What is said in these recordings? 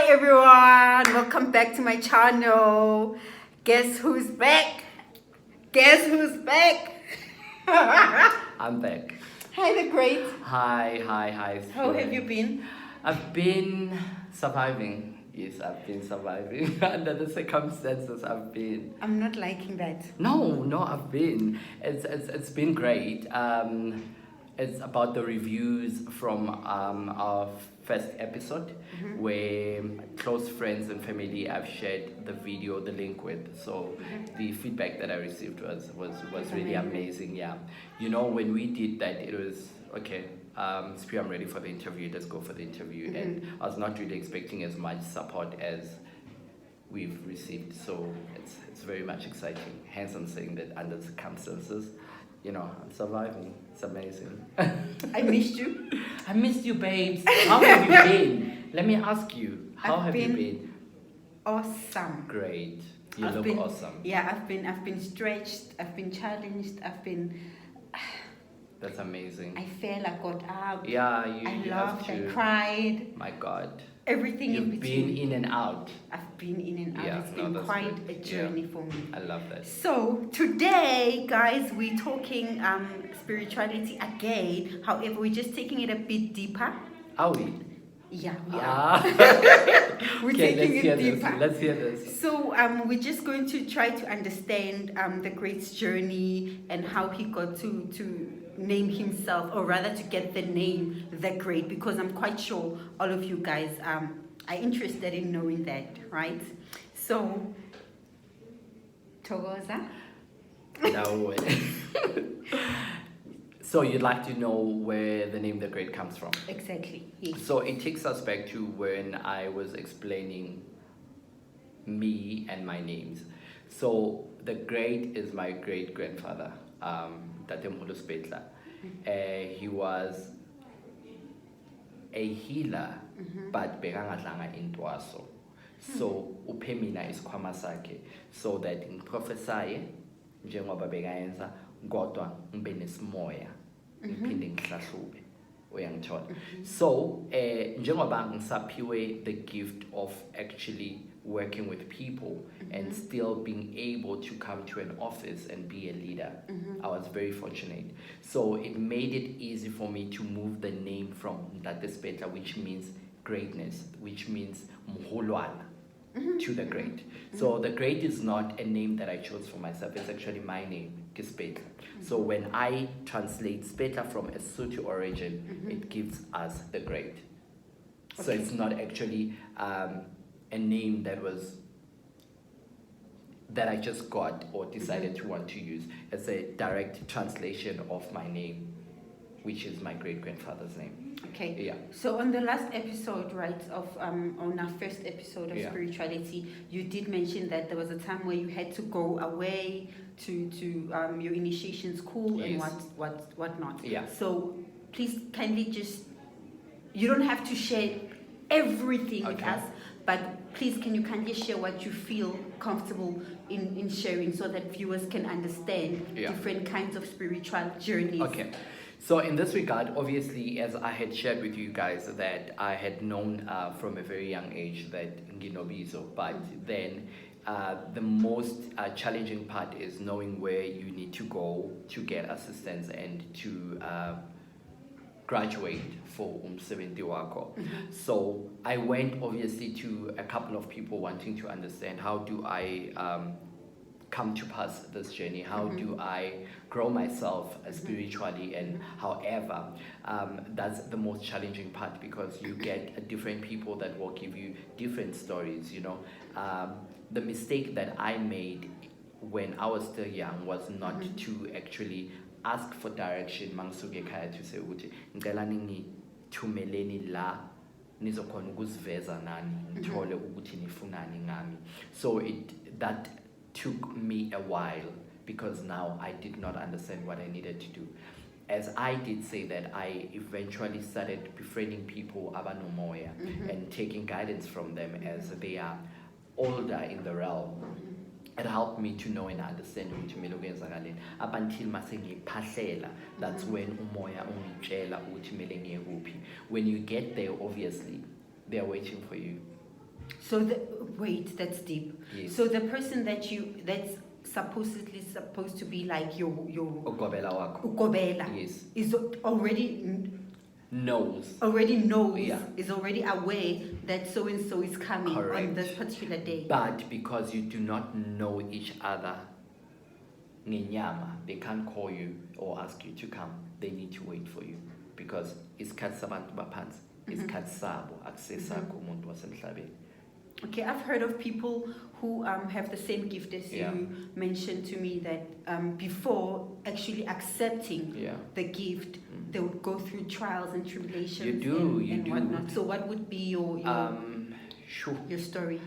everyone, welcome back to my channel. Guess who's back? Guess who's back? I'm back. Hi, the great. Hi. How have you been? I've been surviving. Yes, I've been surviving. Under the circumstances, I've been. I'm not liking that. No, I've been. It's been great. It's about the reviews from our first episode, where close friends and family I've shared the video, the link with. So the feedback that I received was really amazing. Yeah, you know, when we did that, it was okay. Spear, I'm ready for the interview. Let's go for the interview. And I was not really expecting as much support as we've received. So it's very much exciting. Hence, I'm saying that under circumstances, you know, I'm surviving. It's amazing. I missed you. I missed you, babes. How have you been? Let me ask you. How have you been? Awesome. Great. You I've look been, awesome. Yeah, I've been stretched. I've been challenged. That's amazing. I fell. I got up. Yeah, I you laughed. have to. I cried. My God. Everything in You've between. been in and out. I've been in and out. Yeah, It's been that's quite good. a journey for me. I love that. So today, guys, we're talking spirituality again. However, we're just taking it a bit deeper. Are we? Yeah, we are. We're Okay, taking it deeper. Let's hear this. So we're just going to try to understand the great's journey and how he got to name himself, or rather to get the name the great, because I'm quite sure all of you guys are interested in knowing that, right? So Togoza. No. So you'd like to know where the name The Great comes from? Exactly, yes. So it takes us back to when I was explaining me and my names. So the Great is my great-grandfather, Tatemkhulu Spetla. He was a healer, but bekangadlanga intwaso. So uphe mina isikhwama sakhe, so that ngiprophesye njengoba bekayenza kodwa ngibe nesimoya ngiphinde ngihlahlube uyangithola. So njengoba ngisaphiwe the gift of actually working with people and still being able to come to an office and be a leader, I was very fortunate. So it made it easy for me to move the name from Ntatespetla, which means greatness, which means Mholwana, to the Great. So the Great is not a name that I chose for myself. It's actually my name, Spetla. So when I translate Spetla from a Sotho origin, it gives us the Great. So it's not actually a name that I just got or decided to want to use. It's a direct translation of my name, which is my great-grandfather's name. Okay. Yeah. So on the last episode, right, of on our first episode of spirituality, you did mention that there was a time where you had to go away to your initiation school and whatnot. Yeah. So please kindly you don't have to share everything with us, but please can you kindly share what you feel comfortable in sharing, so that viewers can understand different kinds of spiritual journeys. Okay. So in this regard, obviously, as I had shared with you guys, that I had known from a very young age that Nginobizo, but then the most challenging part is knowing where you need to go to get assistance and to graduate for umsebenzi wakho. So I went obviously to a couple of people wanting to understand, how do I come to pass this journey? How do I grow myself spiritually? And however, that's the most challenging part, because you get different people that will give you different stories, you know. The mistake that I made when I was still young was not to actually ask for direction mangisuke ekhaya, to say ukuthi ngicela ningithumeleni la nizokhona ukuziveza nani ngithole ukuthi nifunani ngami. So that took me a while, because now I did not understand what I needed to do. As I did say that, I eventually started befriending people abanomoya and taking guidance from them as they are older in the realm. It helped me to know and understand ukuthi kumele kwenzakaleni up until mase ngiphahlela. That's when umoya ungitshela ukuthi kumele ngiye kuphi. When you get there, obviously they are waiting for you. So wait, that's deep. Yes. So the person that's supposedly supposed to be like your Ugobela wakho. ukobela Yes. is already Knows. Yeah. is already aware that so and so is coming Correct. on this particular day. But because you do not know each other, ngenyama, they can't call you or ask you to come. They need to wait for you because isikhathi sabantu baphansi, isikhathi sabo akusesakho umuntu wasemhlabeni. Okay, I've heard of people who have the same gift as Yeah. you mentioned to me that before actually accepting Yeah. the gift, they would go through trials and tribulations You and do. whatnot. So what would be Sure. your story?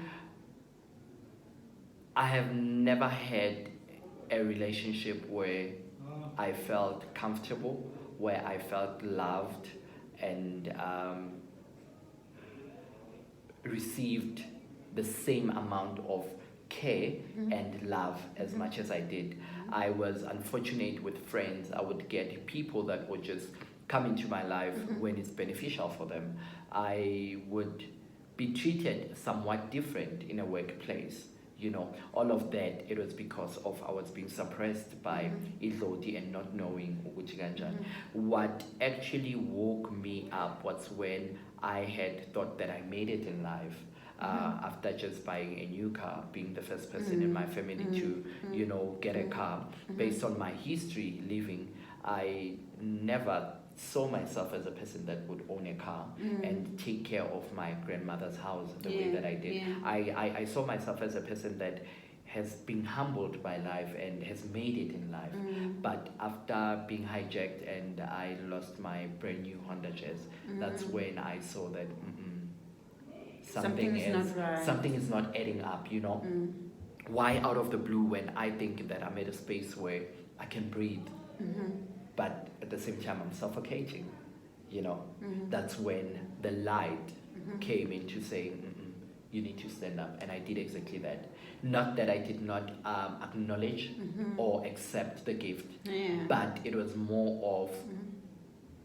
I have never had a relationship where I felt comfortable, where I felt loved and received the same amount of care and love as much as I did. I was unfortunate with friends. I would get people that would just come into my life when it's beneficial for them. I would be treated somewhat different in a workplace. You know, all of that, it was because of I was being suppressed by idloti and not knowing ukuthi kanjani. What actually woke me up was when I had thought that I made it in life. After just buying a new car, being the first person in my family to, you know, get a car. Based on my history living, I never saw myself as a person that would own a car and take care of my grandmother's house the way that I did. Yeah. I saw myself as a person that has been humbled by life and has made it in life. But after being hijacked and I lost my brand new Honda Jazz, that's when I saw that something is not adding up, you know. Why out of the blue when I think that I'm at a space where I can breathe, but at the same time I'm suffocating, you know. That's when the light came into saying, you need to stand up, and I did exactly that. Not that I did not acknowledge or accept the gift, but it was more of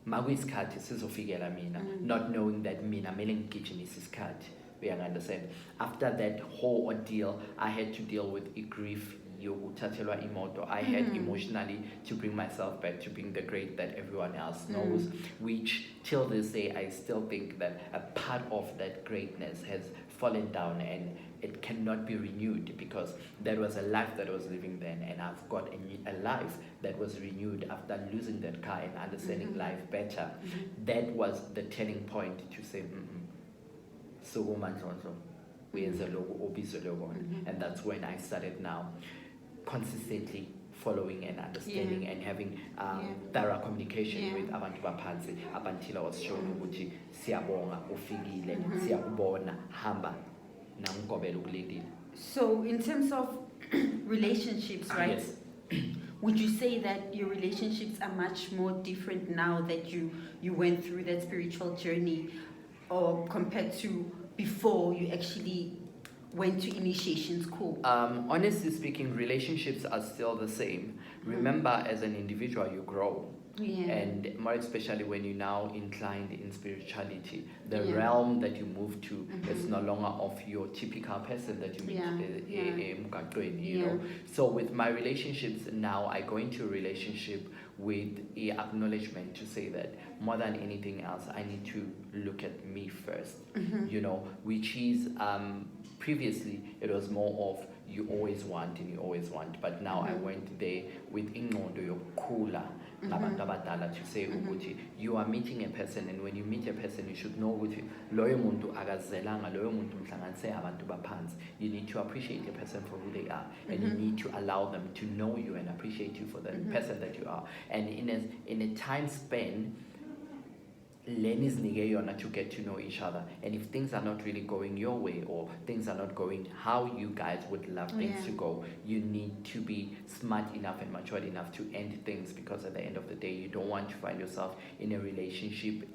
makuyisikhathi sizofikela mina, not knowing that mina mele ngigijimise isikhathi. We understand. After that whole ordeal, I had to deal with a grief yokuthathelwa imoto. I had emotionally to bring myself back to being the great that everyone else knows, which till this day I still think that a part of that greatness has fallen down and it cannot be renewed because that was a life that I was living then, and I've got a life that was renewed after losing that car and understanding life better. That was the turning point to say, so and that's when I started now consistently following and understanding and having thorough communication with abantu baphansi up until I was shown ukuthi siyabonga ufikile siyakubona hamba namgobela ukulindile. So in terms of relationships, right? Yes. Would you say that your relationships are much more different now that you went through that spiritual journey, or compared to before you actually went to initiation school? Honestly speaking, relationships are still the same. Remember, as an individual, you grow. And more especially when you're now inclined in spirituality, the realm that you move to is no longer of your typical person that you meet you know. So with my relationships now, I go into a relationship with a acknowledgement to say that more than anything else, I need to look at me first, you know, which is previously it was more of you always want, but now I went there with ingqondo yokukhula nabantu abadala to say ukuthi you are meeting a person, and when you meet a person you should know ukuthi loyo muntu akazelanga, loyo muntu mhlanganise abantu baphansi. You need to appreciate the person for who they are, and you need to allow them to know you and appreciate you for the person that you are. And in a time span to get to know each other, and if things are not really going your way or things are not going how you guys would love things to go, you need to be smart enough and mature enough to end things, because at the end of the day you don't want to find yourself in a relationship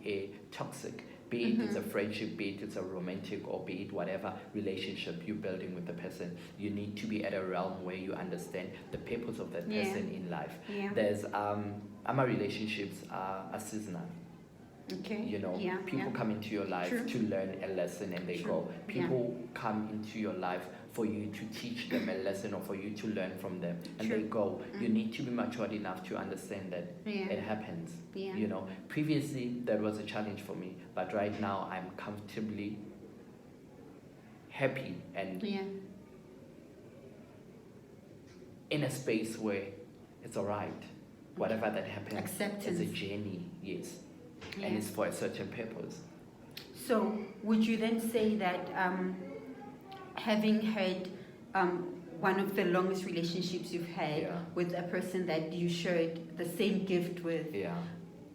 toxic, be it it's a friendship, be it it's a romantic, or be it whatever relationship you're building with the person. You need to be at a realm where you understand the purpose of that person in life. There's our relationships are seasonal. Okay. You know, Yeah. people Yeah. come into your life True. to learn a lesson and they True. go. Yeah. People come into your life for you to teach them a lesson or for you to learn from them and True. they go. You need to be matured enough to understand that Yeah. it happens. Yeah. You know, previously that was a challenge for me, but right now I'm comfortably happy and Yeah. in a space where it's all right. Whatever that happens, Acceptance. it's a journey, yes, Yeah. and it's for a certain purpose. So, would you then say that having had one of the longest relationships you've had Yeah. with a person that you shared the same gift with, Yeah,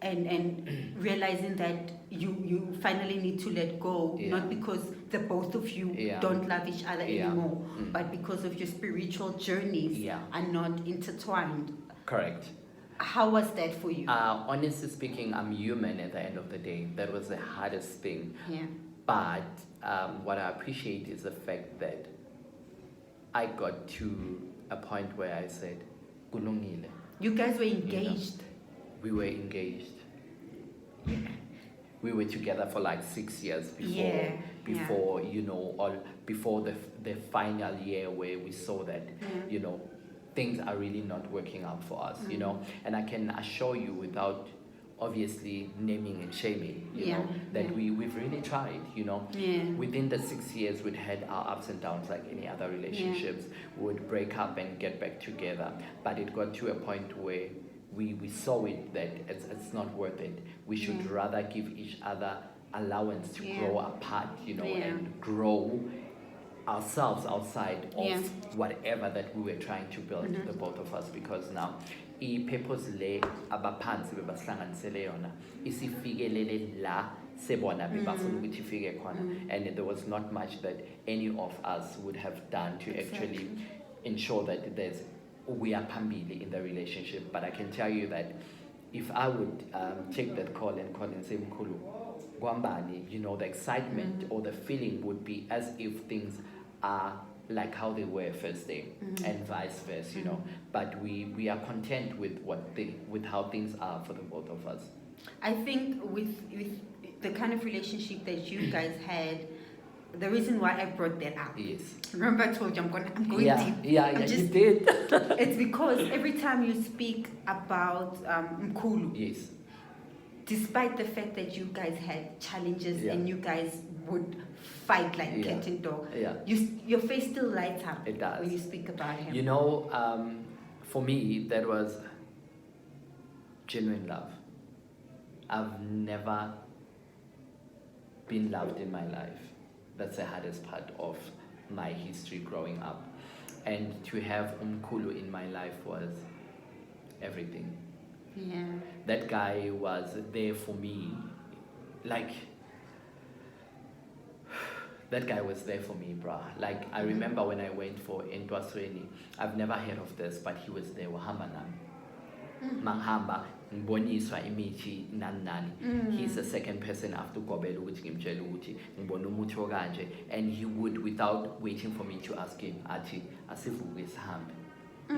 and realizing that you finally need to let go, Yeah. not because the both of you Yeah. don't love each other Yeah. anymore, Mm. but because of your spiritual journeys Yeah. are not intertwined. correct. How was that for you? Honestly speaking, I'm human at the end of the day. That was the hardest thing. Yeah. But what I appreciate is the fact that I got to a point where I said, "Kulungile." You guys were engaged. We were engaged. We were together for like 6 years before, Yeah, before you know, before the final year where we saw that, Yeah. you know, things are really not working out for us, you know. Mm-hmm. And I can assure you, without obviously naming and shaming, you Yeah, know, that yeah. we've really tried, you know. Yeah. Within the 6 years, we'd had our ups and downs like any other relationships. Would break up and get back together, but it got to a point where we saw it that it's not worth it. We should Yeah. rather give each other allowance to Yeah. grow apart, you know, Yeah. and grow ourselves outside of Yeah. whatever that we were trying to build, Mhm. the both of us, because now i-purpose le abaphansi bebasihlanganisele yona isifikelele la sebona bebafuna ukuthi ifike khona, and there was not much that any of us would have done to actually ensure that we are phambili in the relationship. But I can tell you that if I would take that call and say, "Mkhulu, Gwambani," you know, the excitement or the feeling would be as if things are like how they were first day, and vice versa, you know. But we are content with with how things are for the both of us. I think with the kind of relationship that you guys had, the reason why I brought that up. Yes. Remember I told you I'm going Yeah, deep. yeah, I'm you just- did. It's because every time you speak about Mkulu, Yes. despite the fact that you guys had challenges Yeah. and you guys would fight like Yeah. cat and dog, Yeah. your face still lights up It does. when you speak about him. You know, for me, that was genuine love. I've never been loved in my life. That's the hardest part of my history growing up. And to have Umkulu in my life was everything. Yeah. That guy was there for me. Like, that guy was there for me, bruh. Like, I remember when I went for Entwasweni, I've never heard of this, but he was there, wahamba nami. Manghamba, ngiboniswa imithi nani nani. He's the second person after Gobelo ukuthi ngimtshela ukuthi ngibona umuthi okanje, and he would, without waiting for me to ask him, athi asivuke sihambe.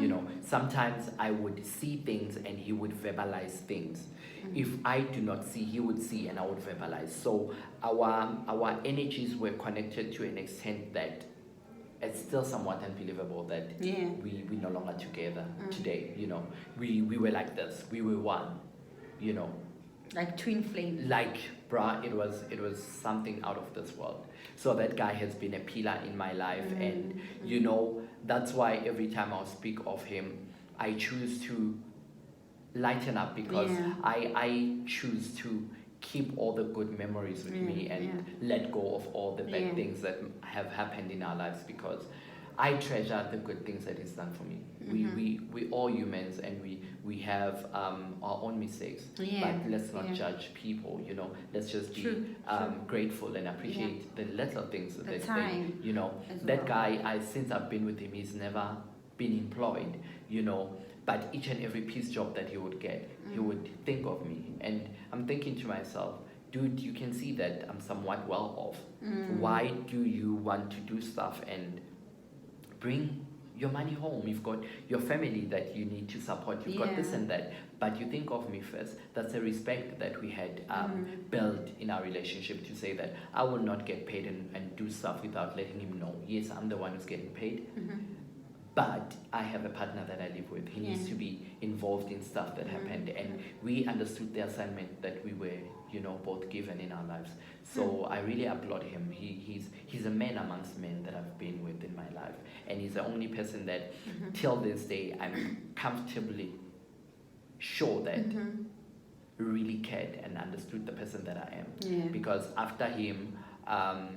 You know, sometimes I would see things and he would verbalize things. If I do not see, he would see and I would verbalize. So our energies were connected to an extent that it's still somewhat unbelievable that Yeah. we no longer together today. You know, we were like this. We were one. You know, Like twin flames. like bruh, it was something out of this world. So that guy has been a pillar in my life, and you know, that's why every time I'll speak of him, I choose to lighten up, because Yeah. I choose to keep all the good memories with me and let go of all the bad things that have happened in our lives, because I treasure the good things that he's done for me. We all humans, and we have our own mistakes. Yeah, But let's not yeah. judge people, you know. Let's just be True, grateful and appreciate the little things that time you know. as That well. guy, since I've been with him, he's never been employed, you know. But each and every piece job that he would get, he would think of me. And I'm thinking to myself, dude, you can see that I'm somewhat well off. Why do you want to do stuff and bring your money home, you've got your family that you need to support, you've got this Yeah. and that, but you think of me first. That's a respect that we had built in our relationship, to say that I will not get paid and do stuff without letting him know. Yes, I'm the one who's getting paid, but I have a partner that I live with. He needs to be involved in stuff that happened, and we understood the assignment that we were, both given in our lives. So I really applaud him. He's a man amongst men that I've been with in my life, and he's the only person that, till this day, I'm comfortably sure that really cared and understood the person that I am. Yeah. Because after him, I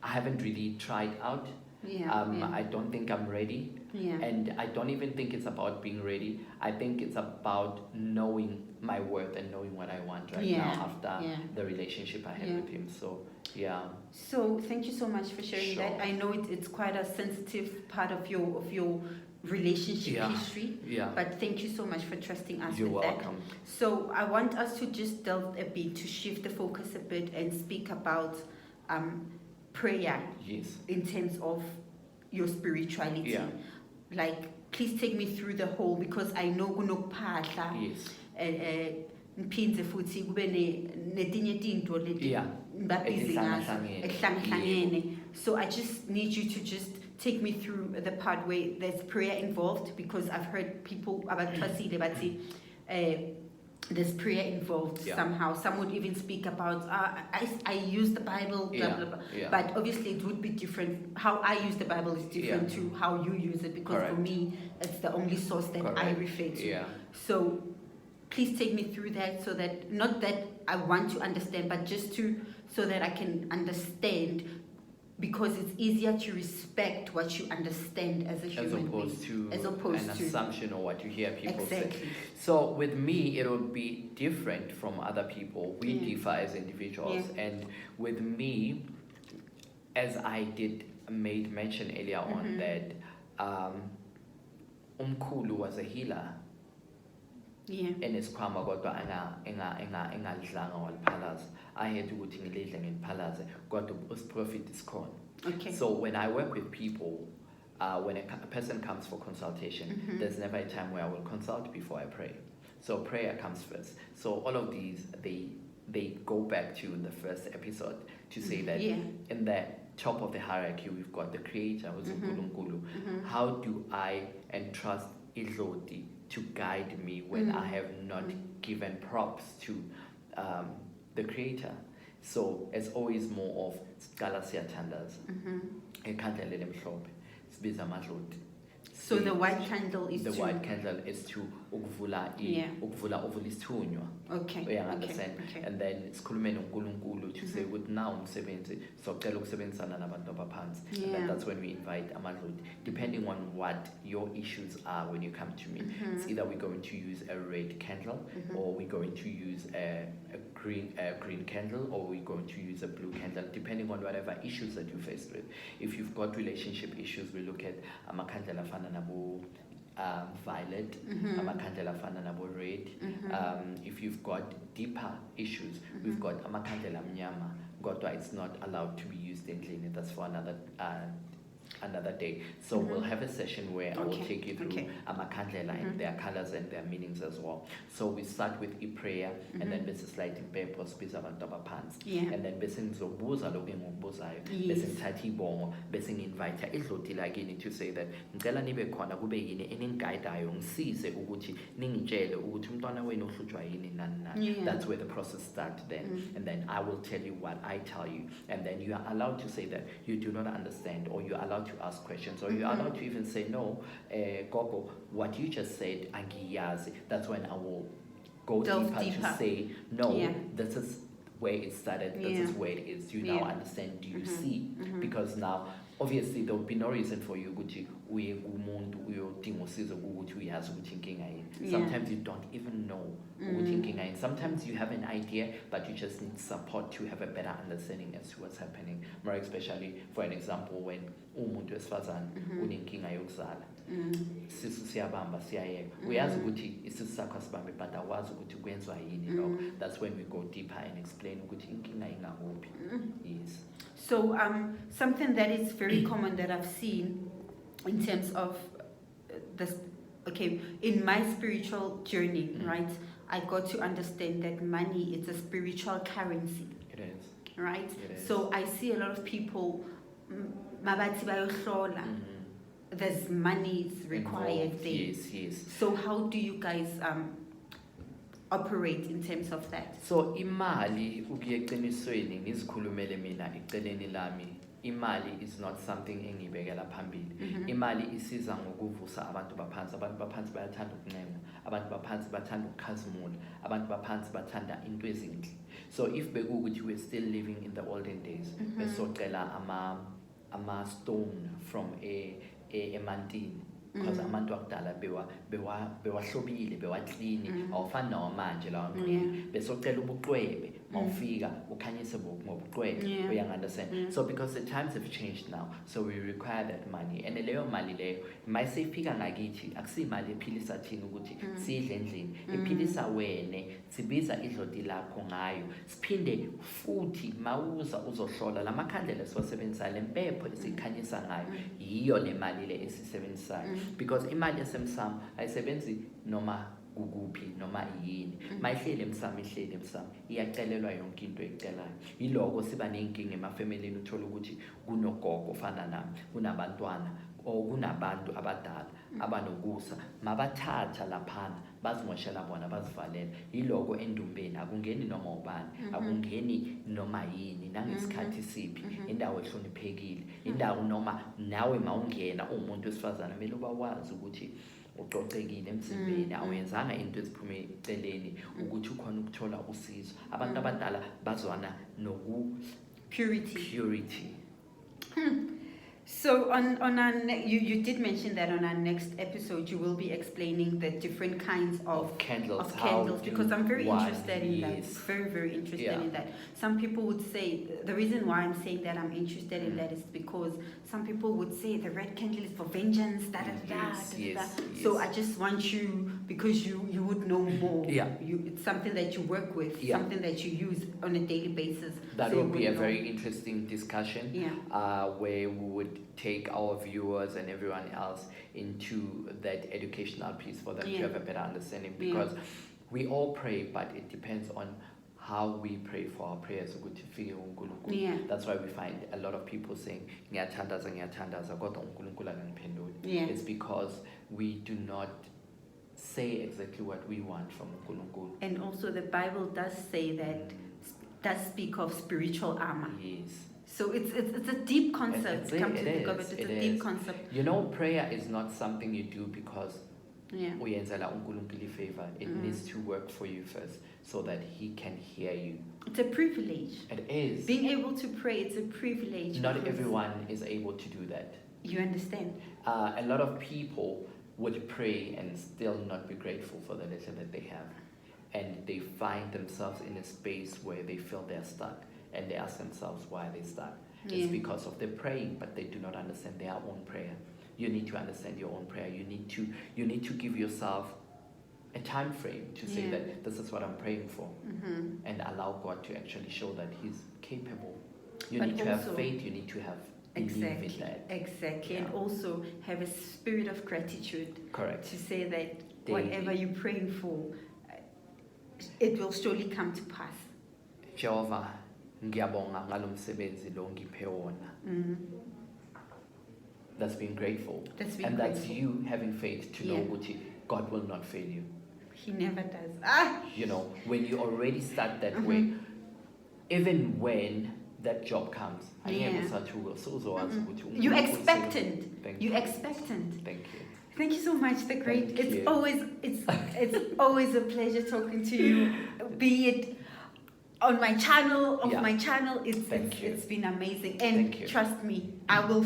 haven't really tried out. I don't think I'm ready. Yeah. And I don't even think it's about being ready. I think it's about knowing my worth and knowing what I want now after the relationship I had with him. So, yeah. So, thank you so much for sharing that. I know it's quite a sensitive part of your relationship history. Yeah. But thank you so much for trusting us You're with welcome. that. So, I want us to just delve a bit, to shift the focus a bit and speak about prayer. Yes. In terms of your spirituality. Yeah. Like, please take me through the whole, because I know kunokuphahla. Yes. Ngiphindze futhi kube netinye tinto leti Yeah. ngabhizi ngazo Ekuhlangahlangene. ekuhlangahlangene. So I just need you to just take me through the part where there's prayer involved, because I've heard people abathwasile bathi there's prayer involved somehow. Some would even speak about I use the Bible, blah blah blah. Yeah. But obviously it would be different. How I use the Bible is different to how you use it, because for me it's the only source that I refer to. Yeah. So please take me through that, so that, not that I want to understand, but just so that I can understand, because it's easier to respect what you understand as a human being, as opposed to an assumption or what you hear people say. So with me, it will be different from other people. We differ as individuals, and with me, as I made mention earlier on, that Umkhulu was a healer. Enesikhwama kodwa engalidlanga waliphalaza. I had ukuthi ngilidle ngiliphalaze kodwa usiprofit isikhona. Okay. So when I work with people, when a person comes for consultation, there's never a time where I will consult before I pray. So prayer comes first. So all of these, they go back to the first episode to say that in the top of the hierarchy, we've got the Creator, who's uNkulunkulu. How do I entrust Idloti to guide me when I have not given props to the Creator? So it's always more of Scala Siatandas. So the white candle is the white candle is to ukuvula isithunywa. Okay. Understand? Okay. And then sikhulume noNkulunkulu to say ukuthi now umsebenzi socela ukusebenzisana nabantu abaphansi. And then that's when we invite amadloti, depending on what your issues are when you come to me. It's either we're going to use a red candle, or we're going to use a green candle, or we're going to use a blue candle, depending on whatever issues that you're faced with. If you've got relationship issues, we look at amakhandlela afana nabo violet, amakhandlela afana nabo red. If you've got deeper issues, we've got amakhandlela amnyama, kodwa it's not allowed to be used in cleaning. That's for another day. So we'll have a session where I will take you through amakhandlela and their colors and their meanings as well. So we start with a prayer, and then bese slide impepho sibiza abantu abaphansi, and then bese ngizobuza lokho engikubuzayo, bese ngithatha ibongo, bese nginvite idloti lakini to say that ngicela nibe khona kube yini eningiguidayo, ngisize ukuthi ningitshele ukuthi umntwana wenu uhlutshwa yini nani. That's where the process starts then. And then I will tell you what I tell you, and then you are allowed to say that you do not understand, or you're allowed to ask questions, or you're allowed to even say no, Gogo, what you just said angiyazi. That's when I will go deeper to say no, this is where it started, this is where it is. You now understand, do you see? Because now obviously there will be no reason for you ukuthi uye kumuntu uyodinga usizo ukuthi uyazi ukuthi inkinga yini. Sometimes you don't even know ukuthi inkinga yini. Sometimes you have an idea, but you just need support to have a better understanding as to what's happening. More especially, for an example, when umuntu wesifazane unenkinga yokuzala, sisu siyabamba siyayeka, uyazi ukuthi isisu sakho asibambe, but awazi ukuthi kwenziwa yini lo. That's when we go deeper and explain ukuthi inkinga ingakuphi. Yes. So something that is very common that I've seen in terms of this. Okay, in my spiritual journey, right, I got to understand that money is a spiritual currency. It is. Right? It is. So I see a lot of people, mabathi bayohlola, there's money required Involved. there. Yes. So how do you guys operate in terms of that? So imali ukuya eqinisweni ngizikhulumele mina eceleni lami, imali is not something engibekela phambili. Imali isiza ngokuvusa abantu baphansi. Abantu baphansi bayathanda ukuncenga, abantu baphansi bathanda ukukhazimula, abantu baphansi bathanda into ezinhle. So if bekuwukuthi we're still living in the olden days, besocela ama stone from emantini, because abantu akudala bewahlobile bewaklini awufani nawamanje lawa nqini, besocela ubuqwebe mawufika ukhanyise ngobuqwebe. You understand? So because the times have changed now, so we require that money, and leyo mali leyo mayisefika ngakithi akusiyimali ephilisa thina ukuthi sidle endlini, ephilisa wene, sibiza idloti lakho ngayo, siphinde futhi mawuza uzohlola lamakhandlela siwasebenzisa, lempepho esikhanyisa ngayo yiyo le mali le esisebenzisayo. Because imali esemsamo ayisebenzi noma kukuphi noma yini, mayihleli emsamo iyacelelwa yonke into ecelayo. Yiloko siba nenkinga emafemelini, uthola ukuthi kunogogo ofana nami, kunabantwana or kunabantu abadala abanokusa, mabathatha laphana bazimoshela bona bazivalela. Yiloko endumbeni akungeni noma ubani, akungeni noma yini nangesikhathi siphi, indawo ehloniphekile, indawo noma nawe mawungena umuntu wesifazana kumele ubawazi ukuthi ucocekile emzimbeni, awenzanga into eziphume eceleni ukuthi ukhona ukuthola usizo. Abantu abadala bazwana noku purity. So on our you did mention that on our next episode you will be explaining the different kinds of candles, because I'm very interested in that. Yes. Very interested in that. Some people would say, the reason why I'm saying that I'm interested in that is because some people would say the red candle is for vengeance, Yes. So I just want you, because you would know more. It's something that you work with, something that you use on a daily basis. That would be a very interesting discussion, where we would take our viewers and everyone else into that educational piece for them to have a better understanding, because we all pray, but it depends on how we pray for our prayers. That's why we find a lot of people saying ngiyathandaza kodwa uNkulunkulu akangiphenduli. It's because we do not say exactly what we want from uNkulunkulu. And also the Bible does say that, does speak of spiritual armor. Yes. So it's a deep concept. It's a deep concept. You know, prayer is not something you do because uyenzela uNkulunkulu favor. It needs to work for you first so that he can hear you. It's a privilege. It is. Being able to pray, it's a privilege. Not everyone is able to do that. You understand? A lot of people would pray and still not be grateful for the little that they have. And they find themselves in a space where they feel they're stuck. And they ask themselves why they stuck. It's because of their praying, but they do not understand their own prayer. You need to understand your own prayer. You need to give yourself a time frame to say that this is what I'm praying for, and allow God to actually show that He's capable. You need to have faith. You need to have belief in that. Exactly, and also have a spirit of gratitude. Correct. To say that whatever you're praying for, it will surely come to pass. Jehovah, ngiyabonga ngalo msebenzi lo ngiphe wona. That's being grateful. That's you having faith to know that God will not fail you. He never does. You know, when you already start that way, even when that job comes, you expectant. You expectant. Thank you. Thank you so much, the great. It's always a pleasure talking to you. Be it on my channel, it's been amazing. And trust me, I will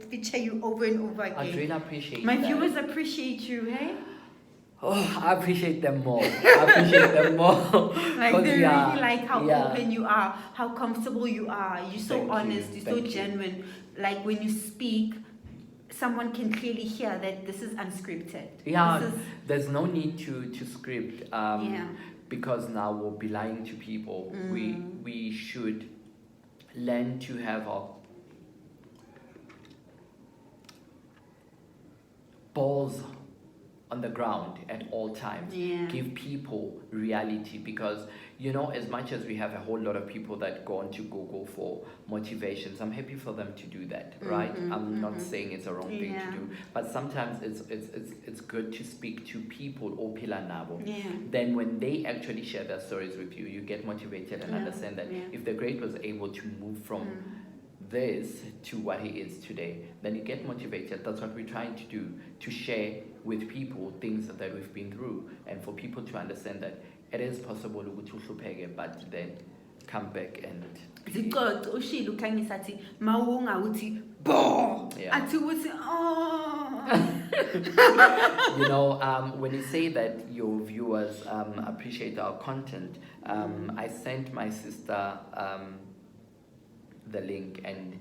feature you over and over again. I really appreciate my viewers appreciate you, hey? Oh, I appreciate them more. Like they really like how open you are, how comfortable you are. You're so honest, you're so genuine. Like when you speak, someone can clearly hear that this is unscripted. There's no need to script. Because now we'll be lying to people. We should learn to have balls on the ground at all times. Yeah. Give people reality, because as much as we have a whole lot of people that go onto Google for motivations, I'm happy for them to do that, right? I'm not saying it's a wrong thing to do, but sometimes it's good to speak to people or pila nabo. Yeah. Then when they actually share their stories with you, you get motivated and understand that if the great was able to move from this to what he is today, then you get motivated. That's what we're trying to do, to share with people things that we've been through, and for people to understand that it is possible ukuthi uhlupheke, but then come back and Zixoxe ushilo ukhangisa athi mawunga uthi bo athi uthi when you say that your viewers appreciate our content, I sent my sister the link, and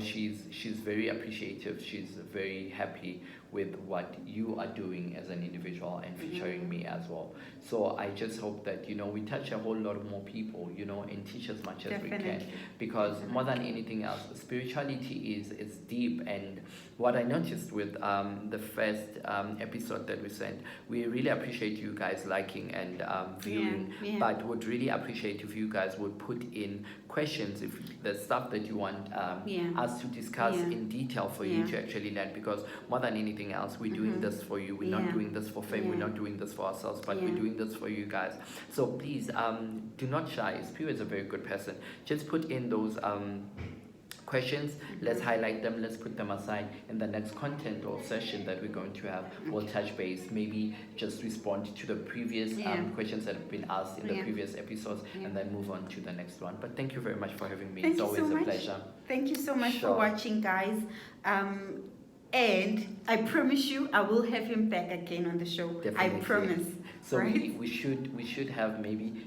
she's very appreciative. She's very happy with what you are doing as an individual and featuring me as well. So I just hope that we touch a whole lot more people, and teach as much as we can, because more than anything else, spirituality is deep. And what I noticed with the first episode that we sent, we really appreciate you guys liking and viewing, but would really appreciate if you guys would put in questions, if the stuff that you want us to discuss in detail for you to actually learn, because more than anything else, we're doing this for you. We're not doing this for fame. We're not doing this for ourselves, but we're doing this for you guys. So please do not shy. Spirit is a very good person. Just put in those questions. Let's highlight them. Let's put them aside. In the next content or session that we're going to have, we'll touch base. Maybe just respond to the previous questions that have been asked in the previous episodes, and then move on to the next one. But thank you very much for having me. It's always a pleasure. Thank you so much for watching, guys. And I promise you, I will have him back again on the show. Definitely. I promise. So we should have maybe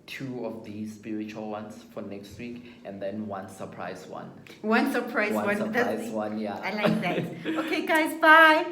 two of these spiritual ones for next week, and then one surprise one. One surprise one. One surprise one, yeah. I like that. Okay, guys, bye.